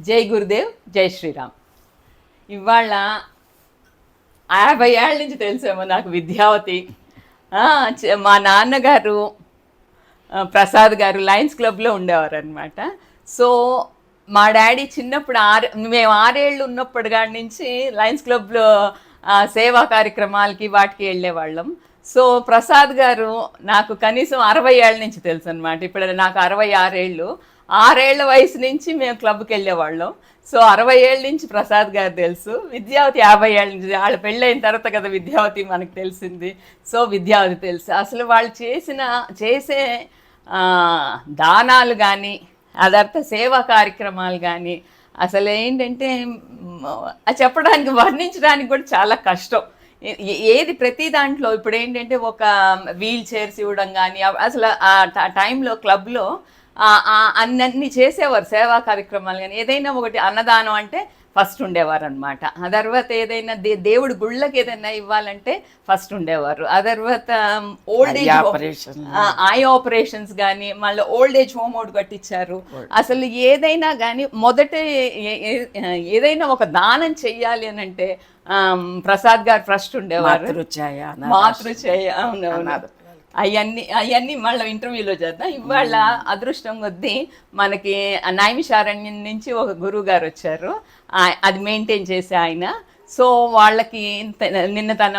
జై గురుదేవ్, జై శ్రీరామ్. ఇవాళ 50 ఏళ్ళ నుంచి తెలిసేమో నాకు విద్యావతి. మా నాన్నగారు ప్రసాద్ గారు లయన్స్ క్లబ్లో ఉండేవారు అనమాట. సో మా డాడీ చిన్నప్పుడు మేము 6 ఏళ్ళు ఉన్నప్పుడు కాడి నుంచి లయన్స్ క్లబ్లో సేవా కార్యక్రమాలకి వాటికి వెళ్ళేవాళ్ళం. సో ప్రసాద్ గారు నాకు కనీసం 60 ఏళ్ళ నుంచి తెలుసు అనమాట. ఇప్పుడు నాకు 66 ఏళ్ళు. 6 ఏళ్ల వయసు నుంచి మేము క్లబ్కి వెళ్ళేవాళ్ళం. సో 60 ఏళ్ళ నుంచి ప్రసాద్ గారు తెలుసు. విద్యావతి 50 ఏళ్ళ నుంచి, వాళ్ళ పెళ్ళైన తర్వాత కదా విద్యావతి మనకు తెలిసింది. సో విద్యావతి తెలుసు. అసలు వాళ్ళు చేసే దానాలు కానీ అదర్థ సేవా కార్యక్రమాలు కానీ అసలు ఏంటంటే అది చెప్పడానికి వర్ణించడానికి కూడా చాలా కష్టం. ఏది ప్రతి దాంట్లో ఇప్పుడు ఏంటంటే ఒక వీల్ చైర్స్ ఇవ్వడం కానీ అసలు ఆ టైంలో క్లబ్లో అన్నీ చేసేవారు సేవా కార్యక్రమాలు. కానీ ఏదైనా ఒకటి అన్నదానం అంటే ఫస్ట్ ఉండేవారు అనమాట. ఆ తర్వాత ఏదైనా దేవుడి గుళ్ళకి ఏదైనా ఇవ్వాలంటే ఫస్ట్ ఉండేవారు. ఆ తర్వాత ఓల్డ్ ఏజ్ ఐ ఆపరేషన్స్ కానీ మళ్ళీ ఓల్డ్ ఏజ్ హోమ్ ఒకటి కట్టించారు. అసలు ఏదైనా కానీ మొదట ఏదైనా ఒక దానం చెయ్యాలి అని అంటే ప్రసాద్ గారు ఫస్ట్ ఉండేవారు. మాతృఛాయ అవునవును. అవన్నీ మళ్ళీ ఇంటర్వ్యూలో చేద్దాం. ఇవాళ అదృష్టం కొద్దీ మనకి నైమిషారణ్యం నుంచి ఒక గురువు గారు వచ్చారు, అది మెయింటైన్ చేసే ఆయన. సో వాళ్ళకి నిన్న తన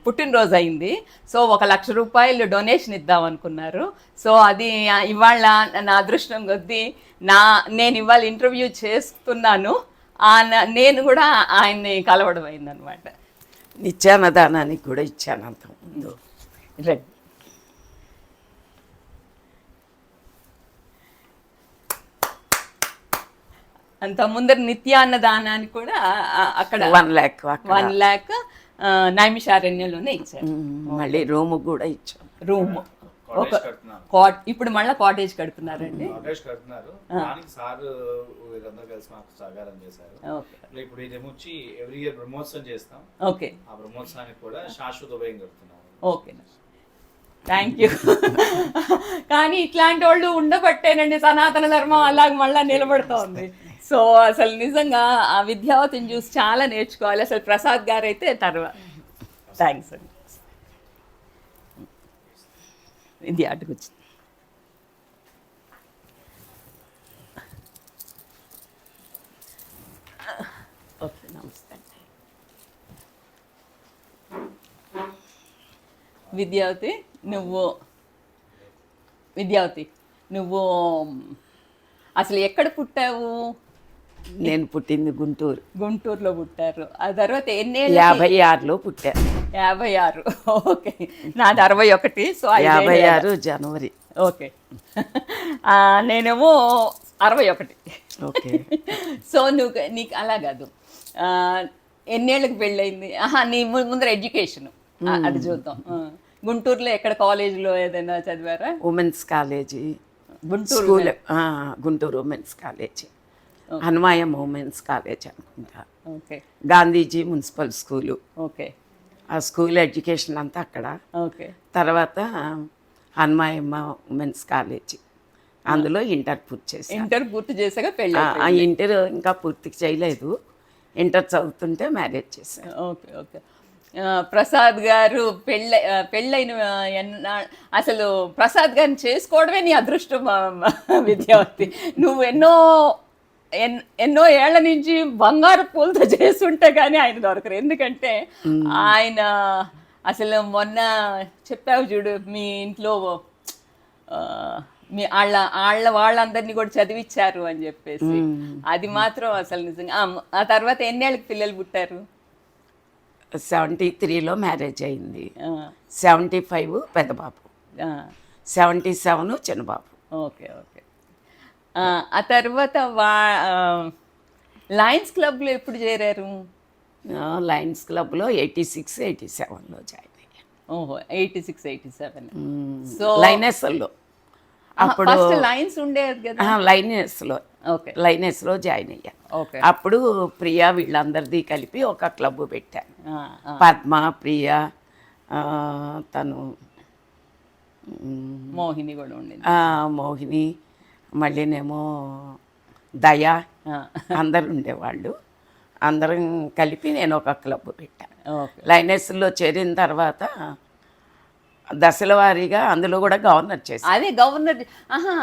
పుట్టినరోజు అయింది. సో 1,00,000 రూపాయలు డొనేషన్ ఇద్దాం అనుకున్నారు. సో అది ఇవాళ నా అదృష్టం కొద్దీ నేను ఇవాళ ఇంటర్వ్యూ చేస్తున్నాను. నేను కూడా ఆయన్ని కలవడం అయిందనమాట. నిత్యాన్నదానానికి కూడా ఇచ్చాను అంతకుముందు. రండి. అంత ముందర నిత్యాన్నదానానికి కూడా అక్కడ 1 lakh నైమిషారణ్యంలోనే ఇచ్చారు. మళ్ళీ రూమ్ కూడా ఇచ్చాం. రూమ్ ఇప్పుడు మళ్ళీ కాటేజ్ కడుతున్నారండి. ఇప్పుడు ఇదేమో వచ్చి ఎవ్రీ ఇయర్ బ్రహ్మోత్సవం చేస్తాం. ఓకే, ఆ బ్రహ్మోత్సవానికి కూడా శాశ్వత ఉభయం కడుతున్నాం. Okay, thank you. కానీ ఇట్లాంటి వాళ్ళు ఉండబట్టేనండి సనాతన ధర్మం అలాగ మళ్ళీ నిలబడుతోంది. సో అసలు నిజంగా ఆ విద్యావతిని చూసి చాలా నేర్చుకోవాలి. అసలు ప్రసాద్ గారు అయితే తర్వాత థ్యాంక్స్ అండి. ఇది అటుకొచ్చింది. ఓకే, నమస్తే అండి. విద్యావతి నువ్వు అసలు ఎక్కడ పుట్టావు? నేను పుట్టింది గుంటూరులో పుట్టారు. ఆ తర్వాత ఎన్నేళ్ళు? 56లో పుట్టాను. 56. ఓకే, నాది 61. సో 56 జనవరి. ఓకే, నేనేమో 61. ఓకే. సో నీకు అలా కాదు, ఎన్నేళ్ళకి పెళ్ళయింది? నీ ముందర ఎడ్యుకేషన్ అది చూద్దాం. గుంటూరులో ఎక్కడ కాలేజీలో ఏదైనా చదివారా? Women's college Guntur. Guntur women's college, Hanumayam women's college అనుకుంటా. Okay. Gandhiji municipal school. Okay. ఆ స్కూల్ ఎడ్యుకేషన్ అంతా అక్కడ. ఓకే. తర్వాత హనుమాయమ్మ ఉమెన్స్ కాలేజీ, అందులో ఇంటర్ పూర్తి చేశాక పెళ్ళి. ఇంటర్ ఇంకా పూర్తి చేయలేదు, ఇంటర్ చదువుతుంటే మ్యారేజ్ చేశాను. ఓకే. ఓకే. ప్రసాద్ గారు పెళ్ళైన అసలు ప్రసాద్ గారిని చేసుకోవడమే నీ అదృష్టం విద్యావతి. నువ్వు ఎన్నో ఏళ్ల నుంచి బంగారు పూలతో చేస్తుంటే కానీ ఆయన దొరకరు. ఎందుకంటే ఆయన అసలు మొన్న చెప్పావు చూడు, మీ ఇంట్లో మీ వాళ్ళందరినీ కూడా చదివించారు అని చెప్పేసి, అది మాత్రం అసలు నిజంగా. ఆ తర్వాత ఎన్నేళ్ళకి పిల్లలు పుట్టారు? 73లో మ్యారేజ్ అయింది. 75 పెద్ద బాబు, 77 చిన్నబాబు. ఓకే. ఓకే. ఆ తర్వాత లయన్స్ క్లబ్లో ఎప్పుడు చేరారు? లయన్స్ క్లబ్లో 86, 87లో జాయిన్ అయ్యాను. ఓహో, 86, 87. సో లైనెస్లో అప్పుడు లైన్స్ ఉండేది కదా. లైనెస్లో జాయిన్ అయ్యాను. అప్పుడు ప్రియా వీళ్ళందరిది కలిపి ఒక క్లబ్ పెట్టాను. పద్మ, ప్రియా, తను మోహిని కూడా ఉండేది. మోహిని, మళ్ళీనేమో దయ, అందరు ఉండేవాళ్ళు. అందరం కలిపి నేను ఒక క్లబ్ పెట్టాను. ఓకే. లైనెస్లో చేరిన తర్వాత దశల వారీగా అందులో కూడా గవర్నర్ చేశాను. అదే గవర్నర్. ఆహా,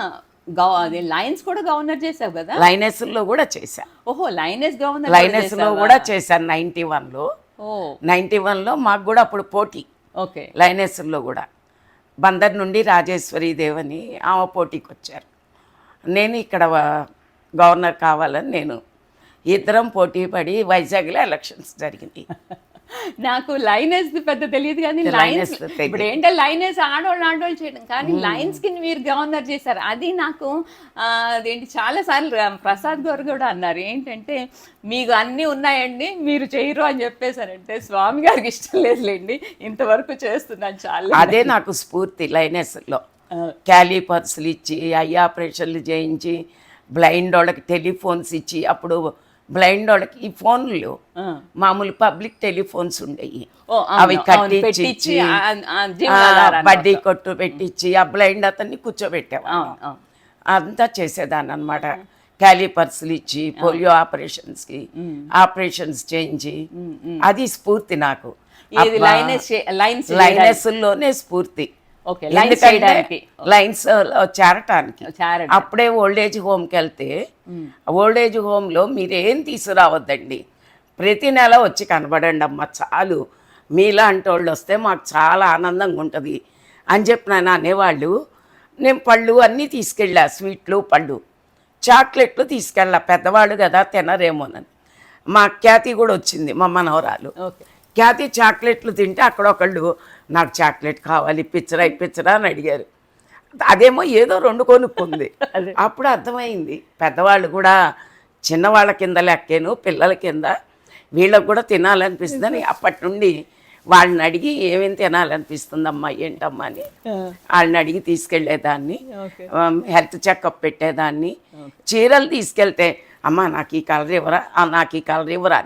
అదే లైన్స్ కూడా గవర్నర్ చేసావు కదా. లైనెస్లో కూడా చేశాను. ఓహో, లైనెస్ గవర్నర్. లైనెస్లో కూడా చేశాను 91లో. ఓ 91లో మాకు కూడా అప్పుడు పోటీ ఓకే. లైనెస్లో కూడా. బందర్ నుండి రాజేశ్వరి దేవని ఆమె పోటీకి వచ్చారు. నేను ఇక్కడ గవర్నర్ కావాలని నేను ఇద్దరం పోటీ పడి వైజాగ్లో ఎలక్షన్స్ జరిగింది. నాకు లైనెస్ పెద్ద తెలియదు కానీ లైనెస్ లైన్స్ తెలియదు. ఇప్పుడు ఏంటంటే లైనెస్ ఆడోళ్ళు చేయడం, కానీ లైన్స్ కి మీరు గవర్నర్ చేశారు. అది నాకు అదేంటి చాలా సార్లు ప్రసాద్ గారు కూడా అన్నారు ఏంటంటే మీకు అన్నీ ఉన్నాయండి మీరు చేయరు అని చెప్పేశారంటే స్వామి గారికి ఇష్టం లేదులేండి, ఇంతవరకు చేస్తున్నాను చాలా. అదే నాకు స్ఫూర్తి. లైనెస్లో క్యాలీపర్స్లు ఇచ్చి ఐ ఆపరేషన్లు చేయించి బ్లైండ్ వాళ్ళకి టెలిఫోన్స్ ఇచ్చి, అప్పుడు బ్లైండ్ వాళ్ళకి ఈ ఫోన్లు మామూలు పబ్లిక్ టెలిఫోన్స్ ఉండేవి, అవి కట్టించి బడ్డీ కొట్టు పెట్టించి ఆ బ్లైండ్ అతన్ని కూర్చోబెట్టేవాళ్ళం. అంతా చేసేదాన్ని అనమాట. క్యాలీపర్స్లు ఇచ్చి పోలియో ఆపరేషన్స్కి ఆపరేషన్స్ చేయించి, అది స్ఫూర్తి నాకు. లైనెస్లోనే స్ఫూర్తి. ఓకే, లైన్స్ చేయడానికి, లైన్స్ చేరటానికి. అప్పుడే ఓల్డేజ్ హోమ్కి వెళ్తే ఓల్డేజ్ హోమ్లో మీరేం తీసుకురావద్దండి, ప్రతి నెల వచ్చి కనబడండి అమ్మ చాలు, మీలాంటి వాళ్ళు వస్తే మాకు చాలా ఆనందంగా ఉంటుంది అని చెప్పి నన్ను అనేవాళ్ళు. నేను పళ్ళు అన్నీ తీసుకెళ్ళా, స్వీట్లు పళ్ళు చాక్లెట్లు తీసుకెళ్ళా, పెద్దవాళ్ళు కదా తినరేమోనని. మా ఖ్యాతి కూడా వచ్చింది, మా మనవరాలు. ఖ్యాతి చాక్లెట్లు తింటే అక్కడ ఒకళ్ళు నాకు చాక్లెట్ కావాలి ఇప్పించరా అని అడిగారు. అదేమో ఏదో 2 కొనుక్కుంది. అప్పుడు అర్థమైంది పెద్దవాళ్ళు కూడా చిన్నవాళ్ళ కింద లెక్కేను, పిల్లల కింద వీళ్ళకి కూడా తినాలనిపిస్తుందని. అప్పటి నుండి వాళ్ళని అడిగి ఏమేమి తినాలనిపిస్తుందమ్మా ఏంటమ్మా అని వాళ్ళని అడిగి తీసుకెళ్లేదాన్ని. హెల్త్ చెకప్ పెట్టేదాన్ని. చీరలు తీసుకెళ్తే అమ్మ నాకు ఈ కలర్ ఇవ్వరా, నాకు ఈ కలర్ ఇవ్వరా,